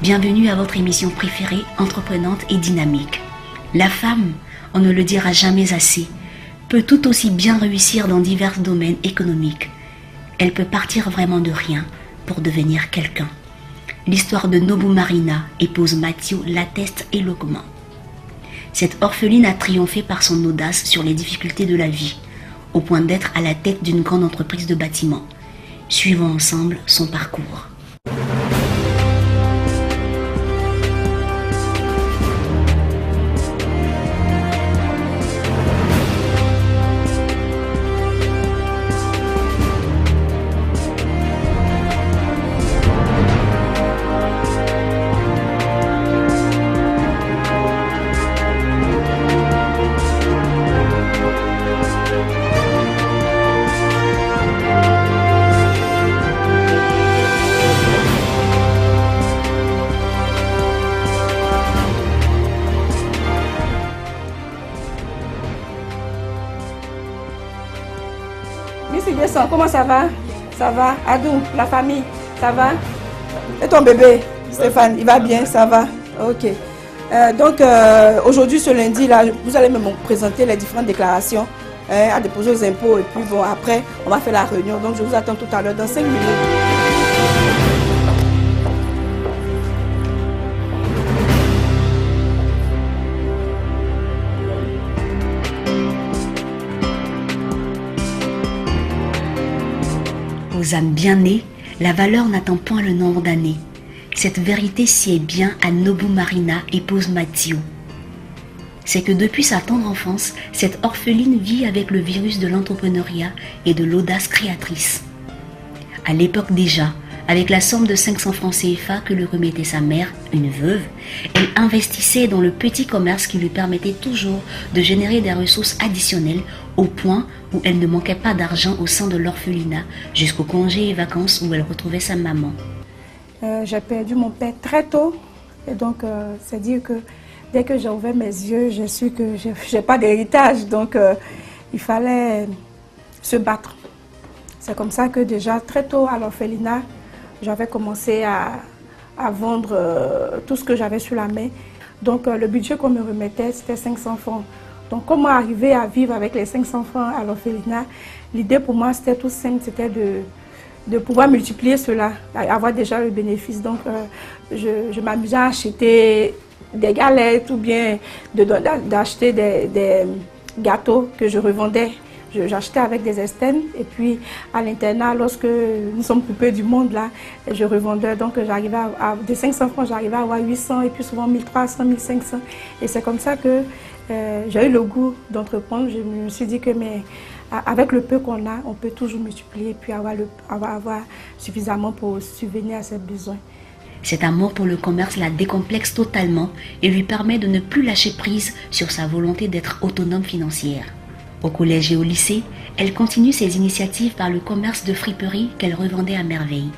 Bienvenue à votre émission préférée, entreprenante et dynamique. La femme, on ne le dira jamais assez, peut tout aussi bien réussir dans divers domaines économiques. Elle peut partir vraiment de rien pour devenir quelqu'un. L'histoire de Nobu Marina, épouse Mathieu, l'atteste éloquemment. Cette orpheline a triomphé par son audace sur les difficultés de la vie, au point d'être à la tête d'une grande entreprise de bâtiment. Suivons ensemble son parcours. Comment ça va? Ça va? Adou, la famille, ça va? Et ton bébé, Stéphane, il va bien? Ça va? Ok. Aujourd'hui, ce lundi, là, vous allez me présenter les différentes déclarations à déposer aux impôts. Et puis, bon, après, on va faire la réunion. Donc, je vous attends tout à l'heure dans 5 minutes. Aux âmes bien nées, la valeur n'attend point le nombre d'années. Cette vérité sied bien à Nobu Marina, épouse Mathieu. C'est que depuis sa tendre enfance, cette orpheline vit avec le virus de l'entrepreneuriat et de l'audace créatrice. À l'époque déjà, avec la somme de 500 francs CFA que lui remettait sa mère, une veuve, elle investissait dans le petit commerce qui lui permettait toujours de générer des ressources additionnelles au point où elle ne manquait pas d'argent au sein de l'orphelinat jusqu'aux congés et vacances où elle retrouvait sa maman. J'ai perdu mon père très tôt et donc c'est dire que dès que j'ai ouvert mes yeux, j'ai su que je n'ai pas d'héritage, donc il fallait se battre. C'est comme ça que déjà très tôt à l'orphelinat, j'avais commencé à vendre tout ce que j'avais sur la main. Donc le budget qu'on me remettait, c'était 500 francs. Donc comment arriver à vivre avec les 500 francs à l'orphelinat? L'idée pour moi, c'était tout simple, c'était de pouvoir multiplier cela, avoir déjà le bénéfice. Donc je m'amusais à acheter des galettes ou bien d'acheter des gâteaux que je revendais. J'achetais avec des estaines et puis à l'internat, lorsque nous sommes coupés du monde là, je revendais. Donc j'arrivais de 500 francs, j'arrivais à avoir 800 et puis souvent 1300, 1500. Et c'est comme ça que j'ai eu le goût d'entreprendre. Je me suis dit que avec le peu qu'on a, on peut toujours multiplier et puis avoir suffisamment pour subvenir à ses besoins. Cet amour pour le commerce la décomplexe totalement et lui permet de ne plus lâcher prise sur sa volonté d'être autonome financière. Au collège et au lycée, elle continue ses initiatives par le commerce de friperie qu'elle revendait à merveille.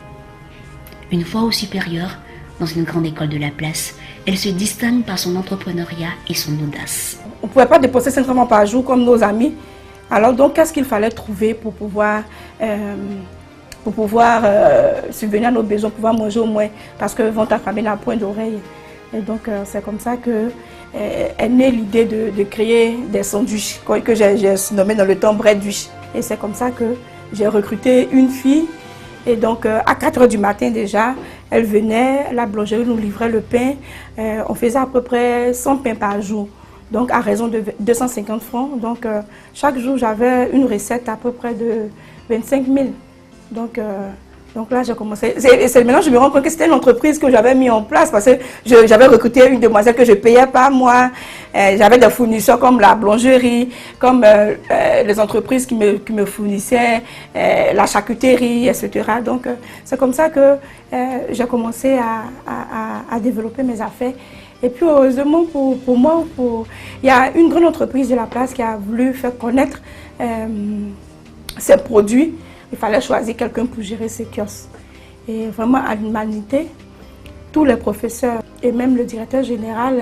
Une fois au supérieur, dans une grande école de la place, elle se distingue par son entrepreneuriat et son audace. On ne pouvait pas dépenser 500 francs par jour comme nos amis. Alors donc, qu'est-ce qu'il fallait trouver pour pouvoir subvenir à nos besoins, pouvoir manger au moins, parce que ventre affamé n'a point d'oreille. Et donc, c'est comme ça que est née l'idée de créer des sandwichs que j'ai nommé dans le temps breadwich. Et c'est comme ça que j'ai recruté une fille. Et donc, à 4 h du matin déjà, elle venait, la boulangerie nous livrait le pain. On faisait à peu près 100 pains par jour, donc à raison de 250 francs. Donc, chaque jour, j'avais une recette à peu près de 25 000. Donc là, j'ai commencé. Maintenant, je me rends compte que c'était une entreprise que j'avais mis en place parce que j'avais recruté une demoiselle que je ne payais pas moi. J'avais des fournisseurs comme la boulangerie, comme les entreprises qui me fournissaient, la charcuterie, etc. Donc, c'est comme ça que j'ai commencé à développer mes affaires. Et puis, heureusement pour moi, il y a une grande entreprise de la place qui a voulu faire connaître ses produits. Il fallait choisir quelqu'un pour gérer ces kiosques. Et vraiment, à l'humanité, tous les professeurs et même le directeur général,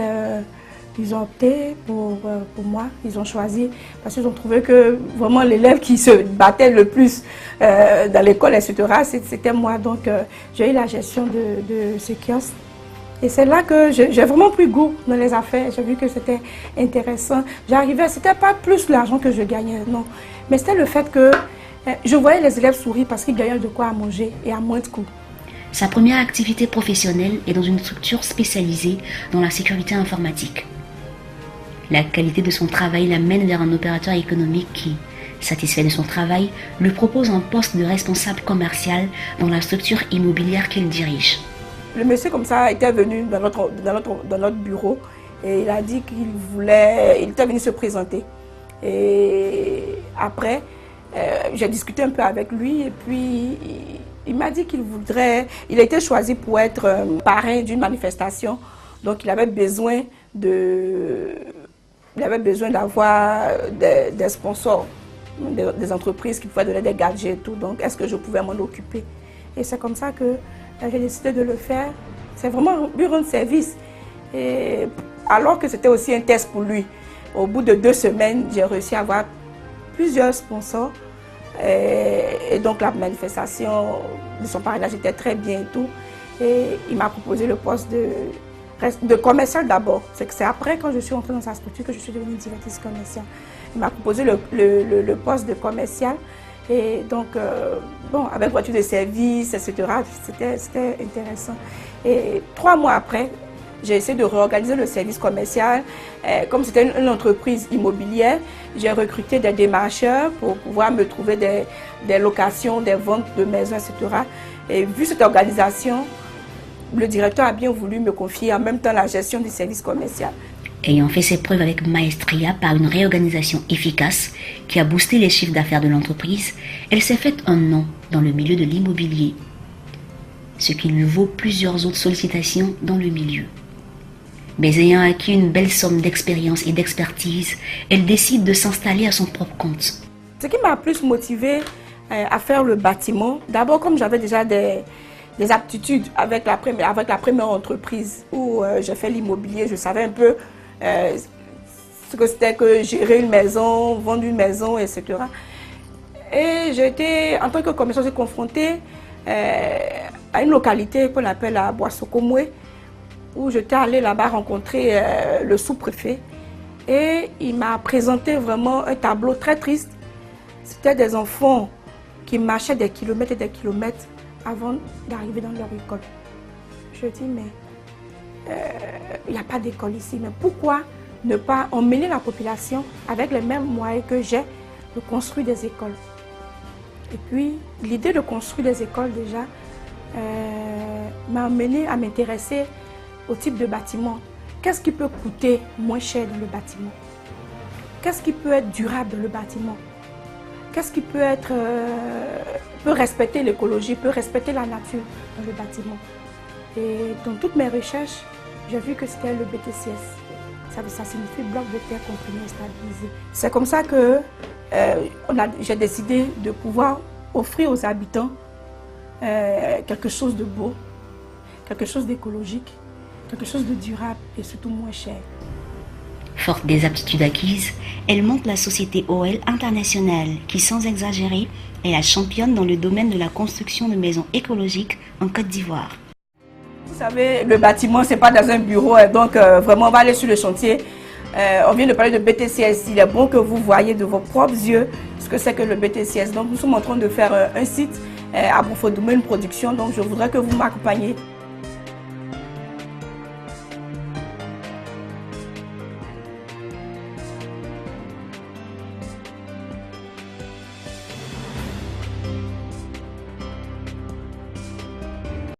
ils ont opté pour moi. Ils ont choisi parce qu'ils ont trouvé que vraiment l'élève qui se battait le plus dans l'école, etc., c'était moi. Donc, j'ai eu la gestion de ces kiosques. Et c'est là que j'ai vraiment pris goût dans les affaires. J'ai vu que c'était intéressant. J'arrivais, c'était pas plus l'argent que je gagnais, non. Mais c'était le fait que je voyais les élèves sourire parce qu'ils gagnaient de quoi à manger et à moins de coûts. Sa première activité professionnelle est dans une structure spécialisée dans la sécurité informatique. La qualité de son travail l'amène vers un opérateur économique qui, satisfait de son travail, lui propose un poste de responsable commercial dans la structure immobilière qu'il dirige. Le monsieur comme ça était venu dans notre bureau et il a dit il était venu se présenter. Et après, j'ai discuté un peu avec lui et puis il m'a dit il a été choisi pour être parrain d'une manifestation. Donc il avait besoin d'avoir des sponsors, des entreprises qui pouvaient donner des gadgets et tout. Donc est-ce que je pouvais m'en occuper? Et c'est comme ça que j'ai décidé de le faire. C'est vraiment lui rendre service. Et alors que c'était aussi un test pour lui. Au bout de 2 semaines, j'ai réussi à avoir plusieurs sponsors. Et donc la manifestation de son parrainage était très bien et tout. Et il m'a proposé le poste de commercial d'abord. C'est après, quand je suis entrée dans sa structure, que je suis devenue directrice commerciale. Il m'a proposé le poste de commercial. Et donc, avec voiture de service, etc., c'était intéressant. Et 3 mois après, j'ai essayé de réorganiser le service commercial. Comme c'était une entreprise immobilière, j'ai recruté des démarcheurs pour pouvoir me trouver des locations, des ventes de maisons, etc. Et vu cette organisation, le directeur a bien voulu me confier en même temps la gestion du service commercial. Ayant fait ses preuves avec maestria par une réorganisation efficace qui a boosté les chiffres d'affaires de l'entreprise, elle s'est faite un nom dans le milieu de l'immobilier, ce qui lui vaut plusieurs autres sollicitations dans le milieu. Mais ayant acquis une belle somme d'expérience et d'expertise, elle décide de s'installer à son propre compte. Ce qui m'a plus motivée à faire le bâtiment, d'abord comme j'avais déjà des aptitudes avec la première entreprise où j'ai fait l'immobilier, je savais un peu ce que c'était que gérer une maison, vendre une maison, etc. Et j'ai été, en tant que commerçante, j'ai confrontée à une localité qu'on appelle la Boissokomwe, où j'étais allée là-bas rencontrer le sous-préfet. Et il m'a présenté vraiment un tableau très triste. C'était des enfants qui marchaient des kilomètres et des kilomètres avant d'arriver dans leur école. Je dis, mais il n'y a pas d'école ici. Mais pourquoi ne pas emmener la population avec les mêmes moyens que j'ai de construire des écoles? Et puis, l'idée de construire des écoles déjà m'a amené à m'intéresser au type de bâtiment. Qu'est-ce qui peut coûter moins cher dans le bâtiment? Qu'est-ce qui peut être durable dans le bâtiment? Qu'est-ce qui peut respecter l'écologie, peut respecter la nature dans le bâtiment? Et dans toutes mes recherches, j'ai vu que c'était le BTCS. Ça signifie bloc de terre comprimé et stabilisé. C'est comme ça que j'ai décidé de pouvoir offrir aux habitants quelque chose de beau, quelque chose d'écologique, quelque chose de durable et surtout moins cher. Forte des aptitudes acquises, elle monte la société OL International qui, sans exagérer, est la championne dans le domaine de la construction de maisons écologiques en Côte d'Ivoire. Vous savez, le bâtiment, ce n'est pas dans un bureau, donc vraiment on va aller sur le chantier. On vient de parler de BTCS, il est bon que vous voyez de vos propres yeux ce que c'est que le BTCS. Donc nous sommes en train de faire un site à Bouffodoumé, une production, donc je voudrais que vous m'accompagniez.